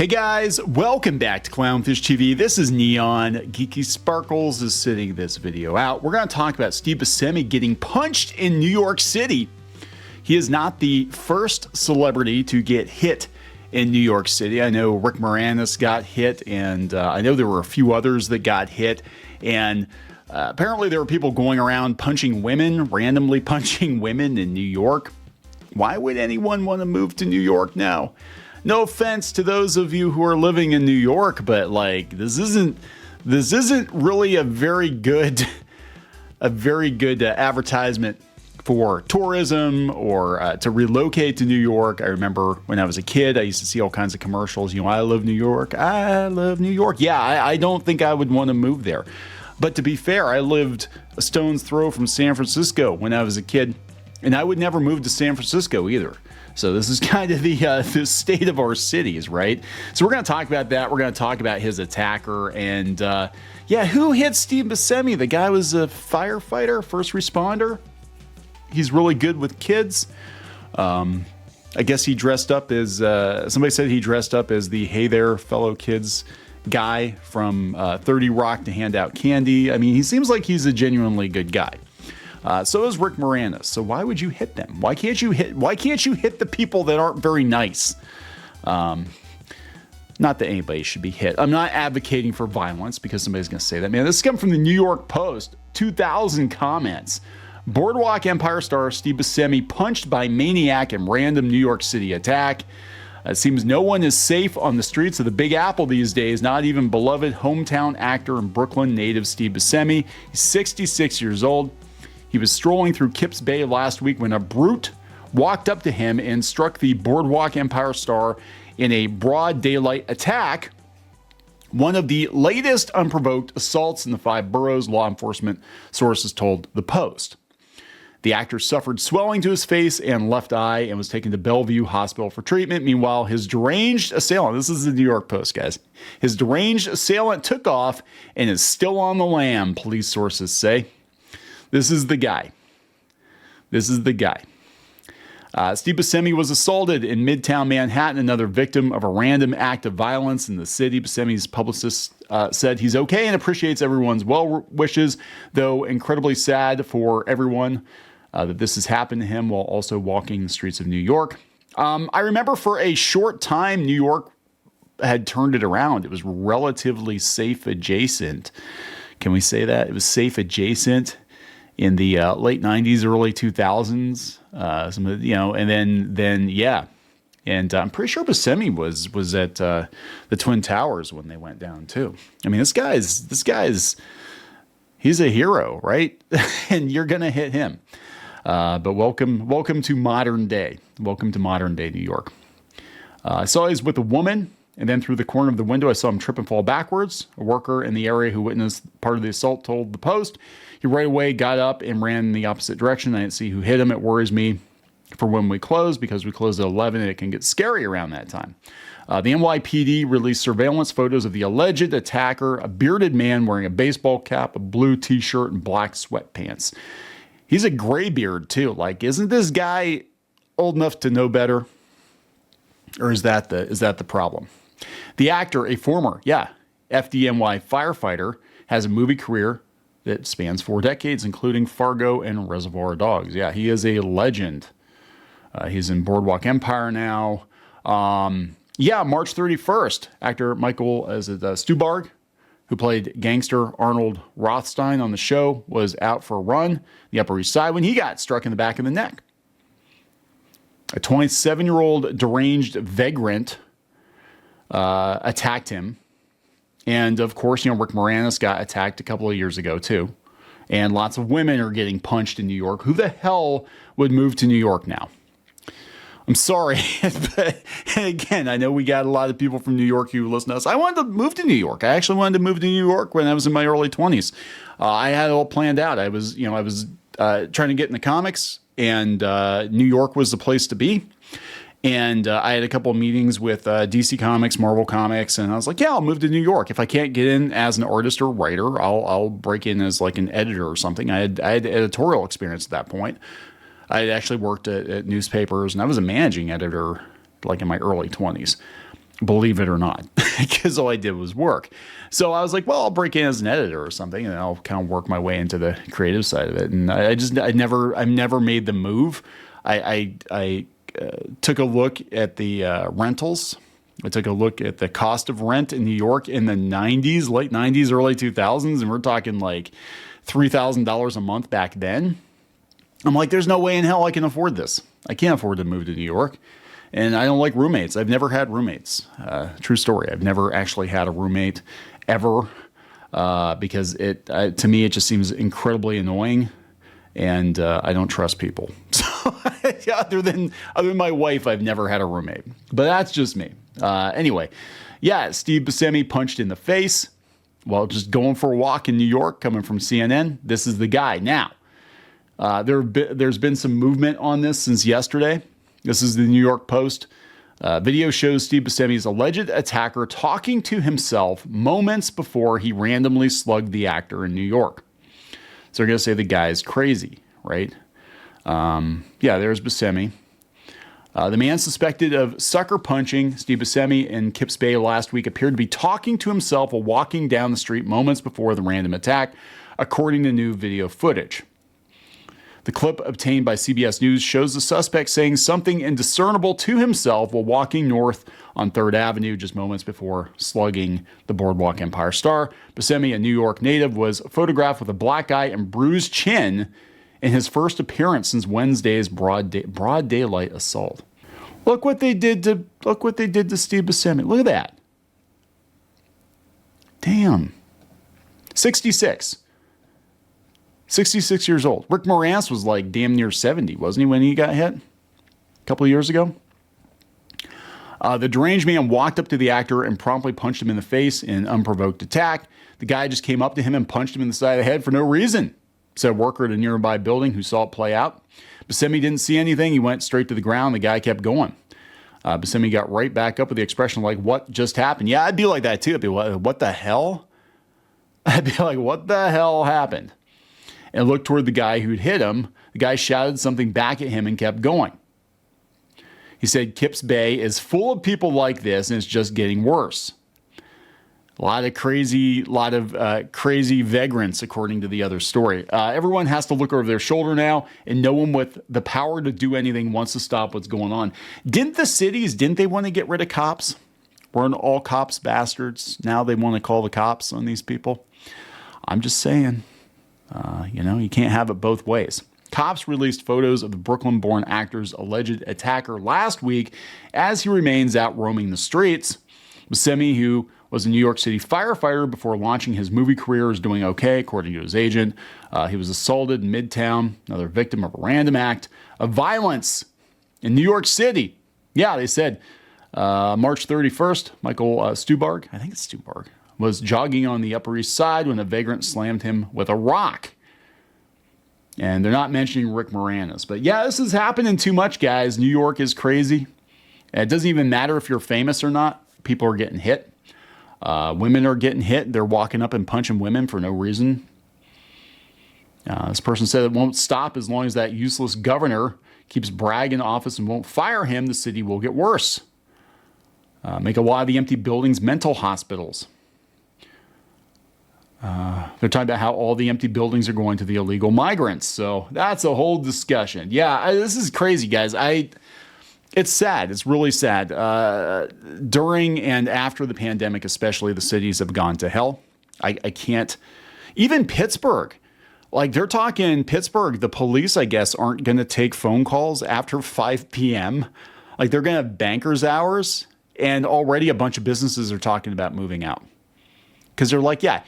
Hey guys, welcome back to Clownfish TV. This is Kneon. Geeky Sparkles is sitting this video out. We're going to talk about Steve Buscemi getting punched in New York City. He is not the first celebrity to get hit in New York City. I know Rick Moranis got hit, and I know there were a few others that got hit. And apparently there were people going around punching women, randomly punching women in New York. Why would anyone want to move to New York now? No offense to those of you who are living in New York, but like this isn't really a very good advertisement for tourism or to relocate to New York. I remember when I was a kid, I used to see all kinds of commercials. You know, I love New York. I love New York. Yeah, I don't think I would want to move there. But to be fair, I lived a stone's throw from San Francisco when I was a kid, and I would never move to San Francisco either. So this is kind of the state of our cities, right? So we're going to talk about that. We're going to talk about his attacker. And yeah, who hit Steve Buscemi? The guy was a firefighter, first responder. He's really good with kids. I guess he dressed up as, somebody said he dressed up as the Hey There Fellow Kids guy from 30 Rock to hand out candy. I mean, he seems like he's a genuinely good guy. So is Rick Moranis. So why would you hit them? Why can't you hit the people that aren't very nice? Not that anybody should be hit. I'm not advocating for violence because somebody's going to say that. Man, this comes from the New York Post. 2,000 comments. Boardwalk Empire star Steve Buscemi punched by maniac in random New York City attack. It seems no one is safe on the streets of the Big Apple these days, not even beloved hometown actor and Brooklyn native Steve Buscemi. He's 66 years old. He was strolling through Kips Bay last week when a brute walked up to him and struck the Boardwalk Empire star in a broad daylight attack, one of the latest unprovoked assaults in the 5 boroughs, law enforcement sources told the Post. The actor suffered swelling to his face and left eye and was taken to Bellevue Hospital for treatment. Meanwhile, his deranged assailant, this is the New York Post, guys, his deranged assailant took off and is still on the lam, police sources say. This is the guy. Steve Buscemi was assaulted in Midtown Manhattan, another victim of a random act of violence in the city. Buscemi's publicist said he's okay and appreciates everyone's well wishes, though incredibly sad for everyone that this has happened to him while also walking the streets of New York. I remember for a short time, New York had turned it around. It was relatively safe adjacent. Can we say that? It was safe adjacent in the late 90s, early 2000s, and then yeah. And I'm pretty sure Buscemi was at the Twin Towers when they went down too. I mean, this guy's he's a hero, right? And you're going to hit him. But welcome to modern day. Welcome to modern day New York. I saw he's with a woman, and then through the corner of the window, I saw him trip and fall backwards. A worker in the area who witnessed part of the assault told the Post. He right away got up and ran in the opposite direction. I didn't see who hit him. It worries me for when we close because we close at 11 and it can get scary around that time. The NYPD released surveillance photos of the alleged attacker, a bearded man wearing a baseball cap, a blue t-shirt, and black sweatpants. He's a gray beard too. Like, isn't this guy old enough to know better? Or is that the problem? The actor, a former, FDNY firefighter, has a movie career that spans 4 decades, including Fargo and Reservoir Dogs. Yeah, he is a legend. He's in Boardwalk Empire now. March 31st, actor Michael Stuhbarg, who played gangster Arnold Rothstein on the show, was out for a run the Upper East Side when he got struck in the back of the neck. A 27-year-old deranged vagrant attacked him. And of course, Rick Moranis got attacked a couple of years ago too. And lots of women are getting punched in New York. Who the hell would move to New York now? I'm sorry. But again, I know we got a lot of people from New York who listen to us. I wanted to move to New York. I actually wanted to move to New York when I was in my early 20s. I had it all planned out. I was trying to get in the comics, and New York was the place to be. And I had a couple of meetings with DC Comics, Marvel Comics, and I was like, yeah, I'll move to New York. If I can't get in as an artist or writer, I'll break in as like an editor or something. I had editorial experience at that point. I had actually worked at newspapers, and I was a managing editor like in my early 20s. believe it or not, because all I did was work. So I was like, well, I'll break in as an editor or something, and I'll kind of work my way into the creative side of it. And I've never made the move. I took a look at the rentals. I took a look at the cost of rent in New York in the 90s, late 90s, early 2000s, and we're talking like $3,000 a month back then. I'm like, there's no way in hell I can afford this. I can't afford to move to New York. And I don't like roommates. I've never had roommates. True story. I've never actually had a roommate ever because to me, it just seems incredibly annoying. And I don't trust people. So yeah, other than my wife, I've never had a roommate. But that's just me. Anyway, yeah, Steve Buscemi punched in the face while just going for a walk in New York, coming from CNN. This is the guy. Now, there's been some movement on this since yesterday. This is the New York Post. Video shows Steve Buscemi's alleged attacker talking to himself moments before he randomly slugged the actor in New York. So they're going to say the guy's crazy, right? Yeah, there's Buscemi. The man suspected of sucker punching Steve Buscemi in Kips Bay last week appeared to be talking to himself while walking down the street moments before the random attack, according to new video footage. The clip obtained by CBS News shows the suspect saying something indiscernible to himself while walking north on 3rd Avenue just moments before slugging the Boardwalk Empire star. Buscemi, a New York native, was photographed with a black eye and bruised chin in his first appearance since Wednesday's broad daylight assault. Look what they did to Steve Buscemi. Look at that. Damn. 66 years old. Rick Moranis was like damn near 70, wasn't he, when he got hit a couple of years ago? The deranged man walked up to the actor and promptly punched him in the face in an unprovoked attack. The guy just came up to him and punched him in the side of the head for no reason, said a worker at a nearby building who saw it play out. Buscemi didn't see anything. He went straight to the ground. The guy kept going. Buscemi got right back up with the expression like, what just happened? Yeah, I'd be like that too. I'd be like, what the hell? I'd be like, what the hell happened? And looked toward the guy who'd hit him. The guy shouted something back at him and kept going. He said, Kips Bay is full of people like this, and it's just getting worse. A lot of crazy vagrants, according to the other story. Everyone has to look over their shoulder now, and no one with the power to do anything wants to stop what's going on. Didn't they want to get rid of cops? Weren't all cops bastards? Now they want to call the cops on these people? I'm just saying. You can't have it both ways. Cops released photos of the Brooklyn-born actor's alleged attacker last week as he remains out roaming the streets. Buscemi, who was a New York City firefighter before launching his movie career, is doing okay, according to his agent. He was assaulted in Midtown, another victim of a random act of violence in New York City. Yeah, they said March 31st, Michael Stuhbarg, I think it's Stuhbarg, was jogging on the Upper East Side when a vagrant slammed him with a rock. And they're not mentioning Rick Moranis. But yeah, this is happening too much, guys. New York is crazy. And it doesn't even matter if you're famous or not. People are getting hit. Women are getting hit. They're walking up and punching women for no reason. This person said it won't stop as long as that useless governor keeps bragging in office and won't fire him. The city will get worse. Make a lot of the empty buildings mental hospitals. They're talking about how all the empty buildings are going to the illegal migrants. So that's a whole discussion. Yeah, this is crazy, guys. It's sad. It's really sad. During and after the pandemic, especially, the cities have gone to hell. I can't. Even Pittsburgh. Like, they're talking Pittsburgh. The police, I guess, aren't going to take phone calls after 5 p.m. Like, they're going to have bankers' hours. And already a bunch of businesses are talking about moving out. Because they're like, yeah,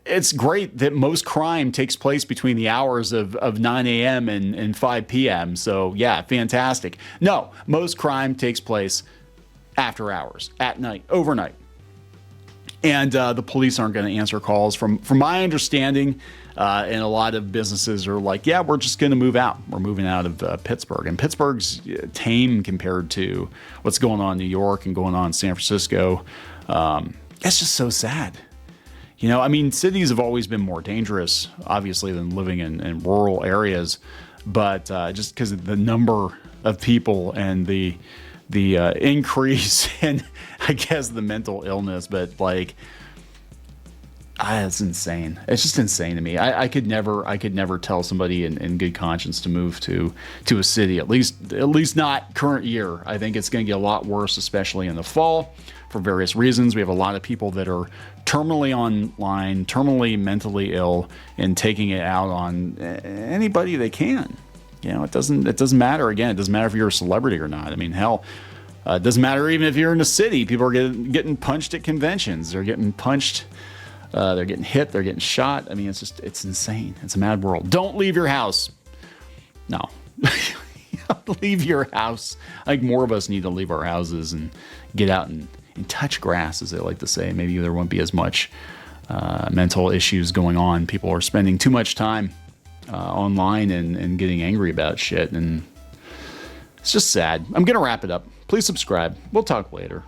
it's great that most crime takes place between the hours of 9 a.m. and 5 p.m. So, yeah, fantastic. No, most crime takes place after hours, at night, overnight. And the police aren't going to answer calls. From my understanding, and a lot of businesses are like, yeah, we're just going to move out. We're moving out of Pittsburgh. And Pittsburgh's tame compared to what's going on in New York and going on in San Francisco. It's just so sad. Cities have always been more dangerous, obviously, than living in rural areas. But just because of the number of people and the increase in, I guess, the mental illness, but like, it's insane. It's just insane to me. I could never tell somebody in good conscience to move to a city, at least not current year. I think it's going to get a lot worse, especially in the fall, for various reasons. We have a lot of people that are terminally online, terminally mentally ill, and taking it out on anybody they can. You know, it doesn't matter. Again, it doesn't matter if you're a celebrity or not. I mean, hell, it doesn't matter even if you're in a city. People are getting punched at conventions. They're getting punched. They're getting hit. They're getting shot. I mean, it's insane. It's a mad world. Don't leave your house. No. Leave your house. I think more of us need to leave our houses and get out and touch grass, as they like to say. Maybe there won't be as much mental issues going on. People are spending too much time online and getting angry about shit. And it's just sad. I'm going to wrap it up. Please subscribe. We'll talk later.